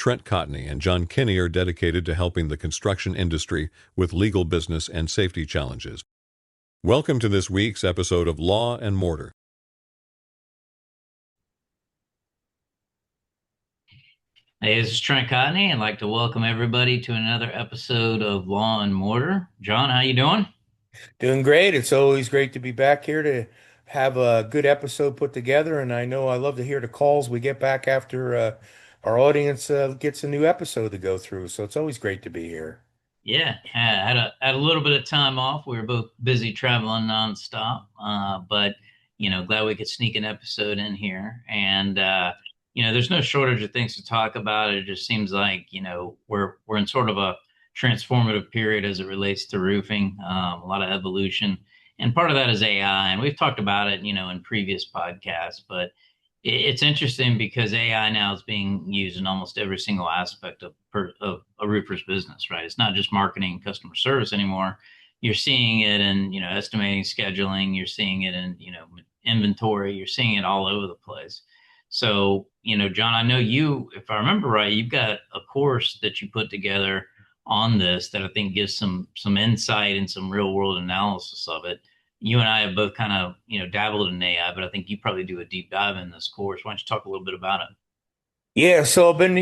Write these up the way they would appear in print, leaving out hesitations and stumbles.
Trent Cotney and John Kenney are dedicated to helping the construction industry with legal business and safety challenges. Welcome to this week's episode of Law and Mortar. Hey, this is Trent Cotney. I'd like to welcome everybody to another episode of Law and Mortar. John, how you doing? Doing great. It's always great to be back here to have a good episode put together. And I know I love to hear the calls we get back after our audience gets a new episode to go through. So it's always great to be here. Yeah, had a little bit of time off. We were both busy traveling nonstop, but glad we could sneak an episode in here. And there's no shortage of things to talk about. It just seems like we're in sort of a transformative period as it relates to roofing. A lot of evolution, and part of that is AI. And we've talked about it, in previous podcasts, but it's interesting because AI now is being used in almost every single aspect of a roofer's business, right? It's not just marketing and customer service anymore. You're seeing it in, estimating, scheduling. You're seeing it in, inventory. You're seeing it all over the place. So, John, I know you, if I remember right, you've got a course that you put together on this that I think gives some insight and some real world analysis of it. You and I have both kind of, dabbled in AI, but I think you probably do a deep dive in this course. Why don't you talk a little bit about it? Yeah, so I've been,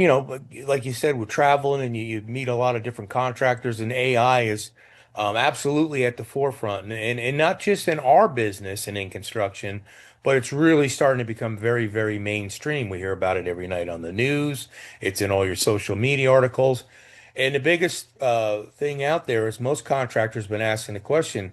like you said, we're traveling and you meet a lot of different contractors, and AI is absolutely at the forefront, and not just in our business and in construction, but it's really starting to become very, very mainstream. We hear about it every night on the news. It's in all your social media articles, and the biggest thing out there is most contractors been asking the question.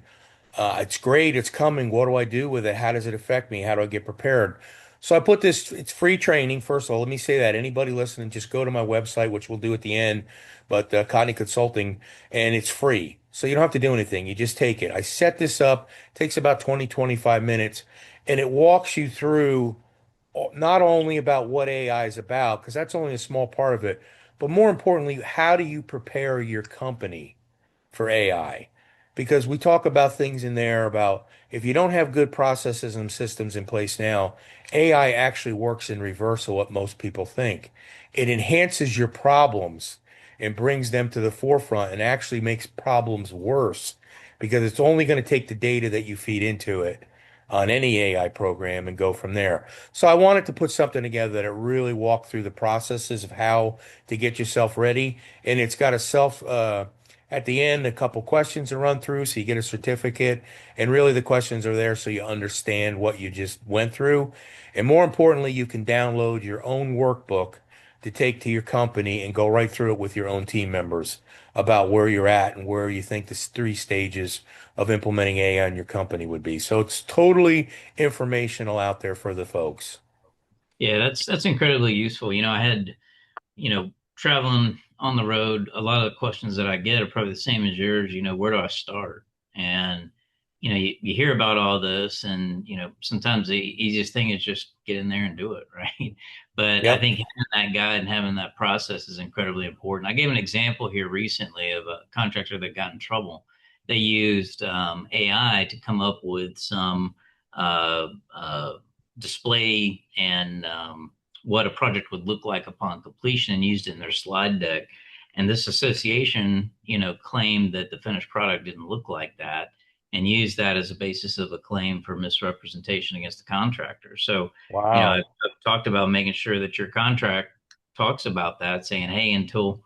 It's great. It's coming. What do I do with it? How does it affect me? How do I get prepared? So I put this, it's free training. First of all, let me say that anybody listening, just go to my website, which we'll do at the end, but Cotney Consulting, and it's free. So you don't have to do anything. You just take it. I set this up, takes about 20, 25 minutes, and it walks you through not only about what AI is about, because that's only a small part of it, but more importantly, how do you prepare your company for AI? Because we talk about things in there about if you don't have good processes and systems in place now, AI actually works in reverse of what most people think. It enhances your problems and brings them to the forefront and actually makes problems worse because it's only going to take the data that you feed into it on any AI program and go from there. So I wanted to put something together that it really walked through the processes of how to get yourself ready. And it's got a at the end, a couple questions to run through so you get a certificate. And really the questions are there so you understand what you just went through. And more importantly, you can download your own workbook to take to your company and go right through it with your own team members about where you're at and where you think the three stages of implementing AI in your company would be. So it's totally informational out there for the folks. Yeah, that's incredibly useful. I had, traveling on the road, a lot of the questions that I get are probably the same as yours. Where do I start? And you hear about all this, and sometimes the easiest thing is just get in there and do it, right? But I Yep. think having that guide and having that process is incredibly important. I gave an example here recently of a contractor that got in trouble. They used AI to come up with some uh, uh, display and what a project would look like upon completion, and used it in their slide deck. And this association, claimed that the finished product didn't look like that, and use that as a basis of a claim for misrepresentation against the contractor. So, Wow. I've talked about making sure that your contract talks about that, saying, "Hey, until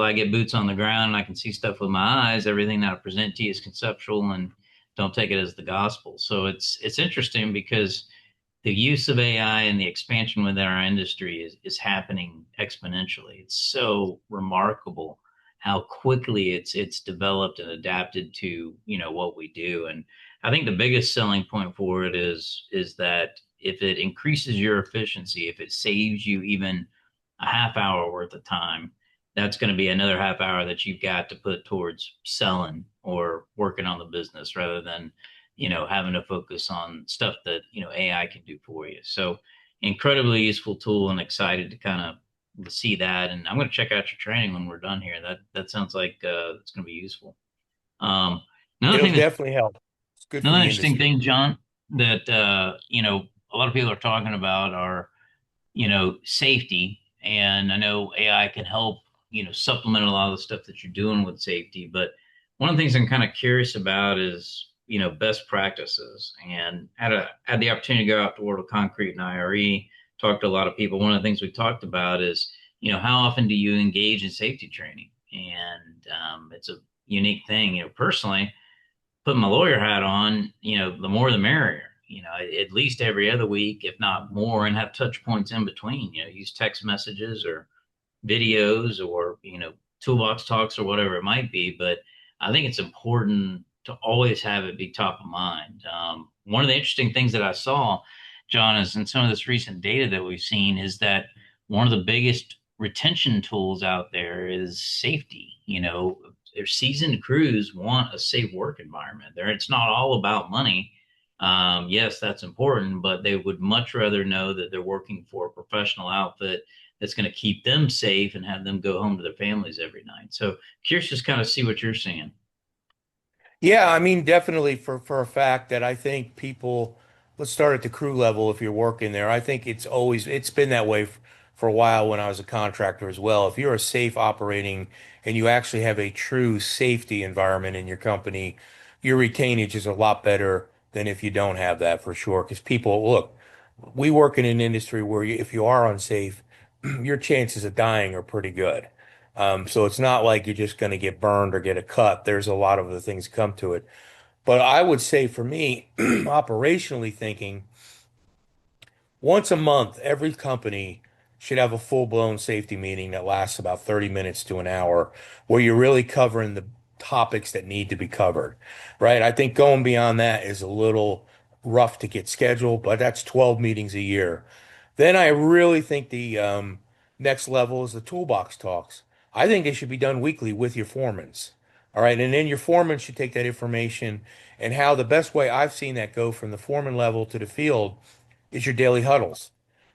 I get boots on the ground and I can see stuff with my eyes, everything that I present to you is conceptual, and don't take it as the gospel." So it's interesting because the use of AI and the expansion within our industry is happening exponentially. It's so remarkable how quickly it's developed and adapted to what we do. And I think the biggest selling point for it is that if it increases your efficiency, if it saves you even a half hour worth of time, that's going to be another half hour that you've got to put towards selling or working on the business rather than having to focus on stuff that, AI can do for you. So incredibly useful tool, and excited to kind of see that. And I'm going to check out your training when we're done here. That sounds like it's going to be useful. Um, another It'll thing that's definitely help. It's good for another the interesting industry. thing, John, that, a lot of people are talking about are, safety. And I know AI can help, supplement a lot of the stuff that you're doing with safety. But one of the things I'm kind of curious about is, best practices. And had the opportunity to go out to World of Concrete and IRE, talk to a lot of people. One of the things we talked about is, how often do you engage in safety training? And it's a unique thing. Personally, putting my lawyer hat on, the more the merrier. At least every other week, if not more, and have touch points in between. Use text messages or videos or toolbox talks or whatever it might be. But I think it's important to always have it be top of mind. One of the interesting things that I saw, John, is in some of this recent data that we've seen, is that one of the biggest retention tools out there is safety. Their seasoned crews want a safe work environment. There, it's not all about money. Yes, that's important, but they would much rather know that they're working for a professional outfit that's going to keep them safe and have them go home to their families every night. So curious, just kind of see what you're seeing. Yeah, I mean, definitely for a fact that I think people, let's start at the crew level if you're working there. I think it's been that way for a while when I was a contractor as well. If you're a safe operating and you actually have a true safety environment in your company, your retainage is a lot better than if you don't have that for sure. Because people, look, we work in an industry where if you are unsafe, your chances of dying are pretty good. So it's not like you're just going to get burned or get a cut. There's a lot of the things come to it. But I would say for me, operationally thinking, once a month, every company should have a full-blown safety meeting that lasts about 30 minutes to an hour, where you're really covering the topics that need to be covered, right? I think going beyond that is a little rough to get scheduled, but that's 12 meetings a year. Then I really think the next level is the toolbox talks. I think it should be done weekly with your foremans. All right. And then your foreman should take that information and how the best way I've seen that go from the foreman level to the field is your daily huddles.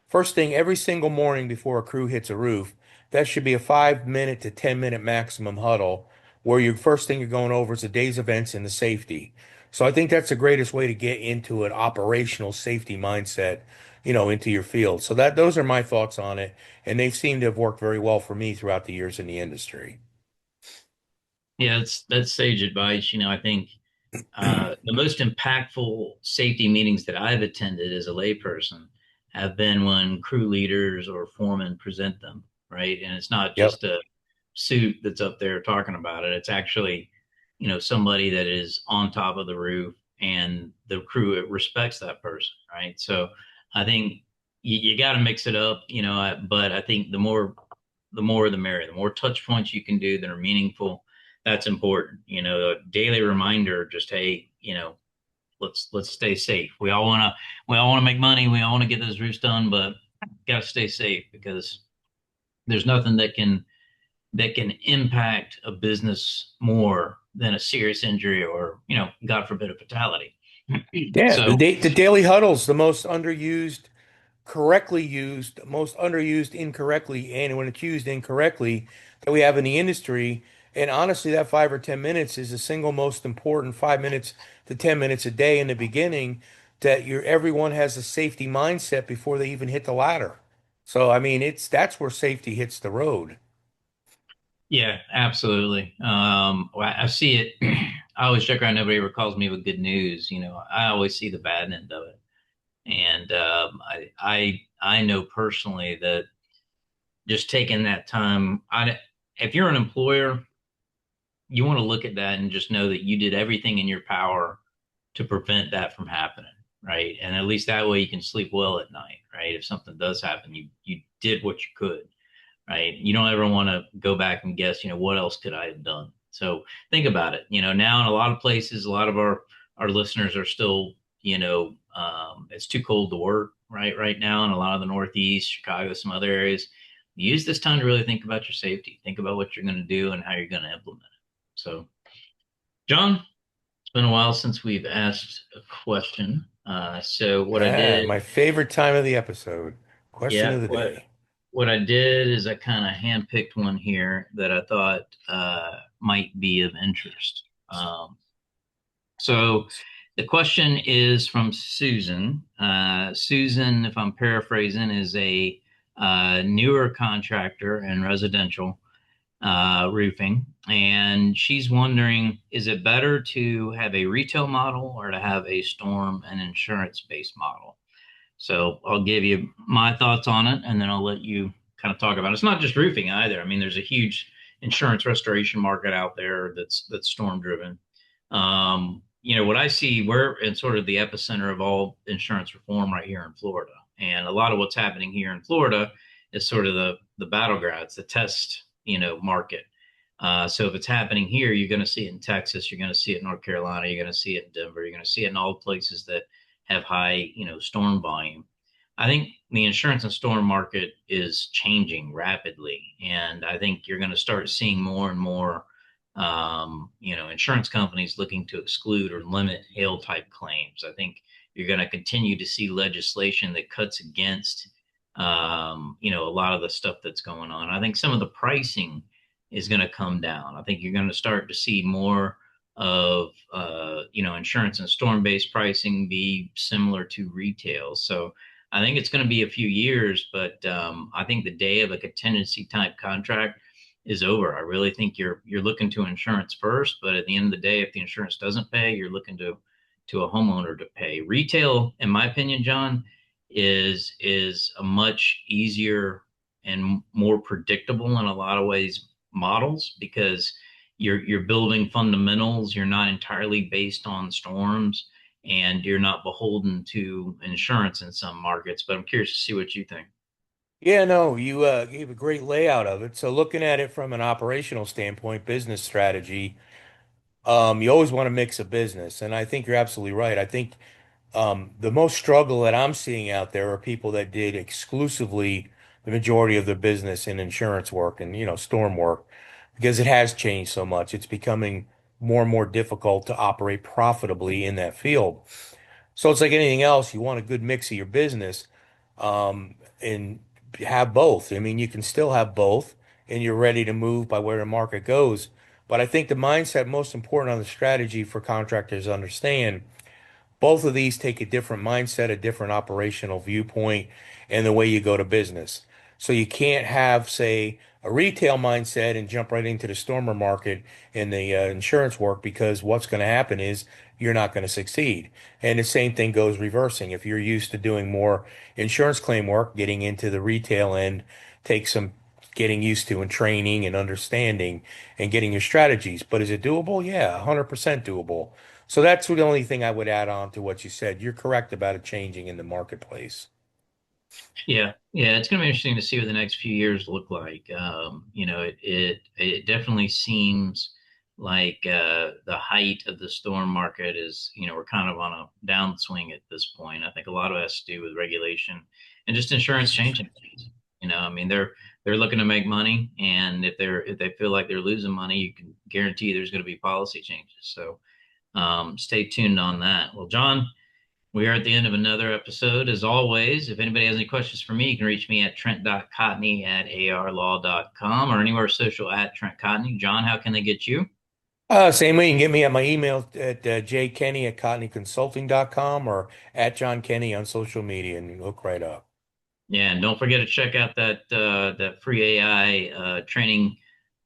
First thing every single morning before a crew hits a roof, that should be a 5 minute to 10 minute maximum huddle where your first thing you're going over is the day's events and the safety. So I think that's the greatest way to get into an operational safety mindset, into your field. So those are my thoughts on it, and they seem to have worked very well for me throughout the years in the industry. Yeah, that's sage advice. I think the most impactful safety meetings that I've attended as a layperson have been when crew leaders or foremen present them, right? And it's not Yep. just a suit that's up there talking about it. It's actually, somebody that is on top of the roof and the crew respects that person, right? So I think you got to mix it up, but I think the more the merrier. The more touch points you can do that are meaningful, that's important. A daily reminder, just hey, let's stay safe. We all want to make money. We all want to get those roofs done, but got to stay safe because there's nothing that can impact a business more than a serious injury or God forbid, a fatality. Yeah, So the daily huddles, the most underused, correctly used, most underused incorrectly, and when it's used incorrectly that we have in the industry. And honestly, that 5 or 10 minutes is the single most important 5 minutes to 10 minutes a day in the beginning that everyone has a safety mindset before they even hit the ladder. So I mean, that's where safety hits the road. yeah, absolutely. I see it. I always check around. Nobody ever calls me with good news. I always see the bad end of it. And I know personally that just taking that time, if you're an employer, you want to look at that and just know that you did everything in your power to prevent that from happening, right? And at least that way you can sleep well at night, right? If something does happen, you did what you could, right? You don't ever want to go back and guess, what else could I have done? So think about it. Now in a lot of places, a lot of our listeners are still, it's too cold to work right now in a lot of the Northeast, Chicago, some other areas. Use this time to really think about your safety. Think about what you're going to do and how you're going to implement it. So, John, it's been a while since we've asked a question. So what I Yeah, did, my favorite time of the episode. Question yeah, of the what day. what I did is I kind of handpicked one here that I thought might be of interest. So the question is from Susan. Susan, if I'm paraphrasing, is a newer contractor and residential roofing, and she's wondering, is it better to have a retail model or to have a storm and insurance-based model? So I'll give you my thoughts on it, and then I'll let you kind of talk about it. It's not just roofing either. I mean, there's a huge insurance restoration market out there that's storm driven. What I see, we're in sort of the epicenter of all insurance reform right here in Florida, and a lot of what's happening here in Florida is sort of the battlegrounds, the test, market. So if it's happening here, you're going to see it in Texas, you're going to see it in North Carolina, you're going to see it in Denver, you're going to see it in all places that have high, storm volume. I think the insurance and storm market is changing rapidly, and I think you're going to start seeing more and more, insurance companies looking to exclude or limit hail type claims. I think you're going to continue to see legislation that cuts against, a lot of the stuff that's going on. I think some of the pricing is going to come down. I think you're going to start to see more of, insurance and storm-based pricing be similar to retail. So I think it's going to be a few years, but I think the day of a contingency type contract is over. I really think you're looking to insurance first, but at the end of the day, if the insurance doesn't pay, you're looking to a homeowner to pay. Retail, in my opinion, John, is a much easier and more predictable in a lot of ways models, because you're building fundamentals. You're not entirely based on storms, and you're not beholden to insurance in some markets. But I'm curious to see what you think. Yeah, no, you gave a great layout of it. So looking at it from an operational standpoint, business strategy, you always want to mix a business, and I think you're absolutely right. I think the most struggle that I'm seeing out there are people that did exclusively the majority of their business in insurance work and, storm work, because it has changed so much. It's becoming more and more difficult to operate profitably in that field. So it's like anything else, you want a good mix of your business, and have both. I mean, you can still have both and you're ready to move by where the market goes. But I think the mindset most important on the strategy for contractors to understand, both of these take a different mindset, a different operational viewpoint, and the way you go to business. So you can't have, say, a retail mindset and jump right into the stormer market in the insurance work, because what's going to happen is you're not going to succeed. And the same thing goes reversing. If you're used to doing more insurance claim work, getting into the retail end takes some getting used to and training and understanding and getting your strategies. But is it doable? Yeah, 100% doable. So that's the only thing I would add on to what you said. You're correct about it changing in the marketplace. Yeah, it's going to be interesting to see what the next few years look like. It definitely seems like the height of the storm market is, we're kind of on a downswing at this point. I think a lot of it has to do with regulation and just insurance changing things. I mean, they're looking to make money, and if they feel like they're losing money, you can guarantee there's going to be policy changes. So stay tuned on that. Well, John, we are at the end of another episode. As always, if anybody has any questions for me, you can reach me at trent.cotney@arlaw.com or anywhere social at Trent Cotney. John, how can they get you? Same way, you can get me at my email at jkenney@cotneyconsulting.com or at John Kenney on social media, and you look right up. Yeah, and don't forget to check out that free AI training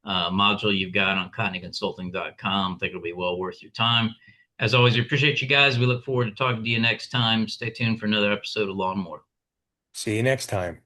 module you've got on cotneyconsulting.com. I think it'll be well worth your time. As always, we appreciate you guys. We look forward to talking to you next time. Stay tuned for another episode of Law and More. See you next time.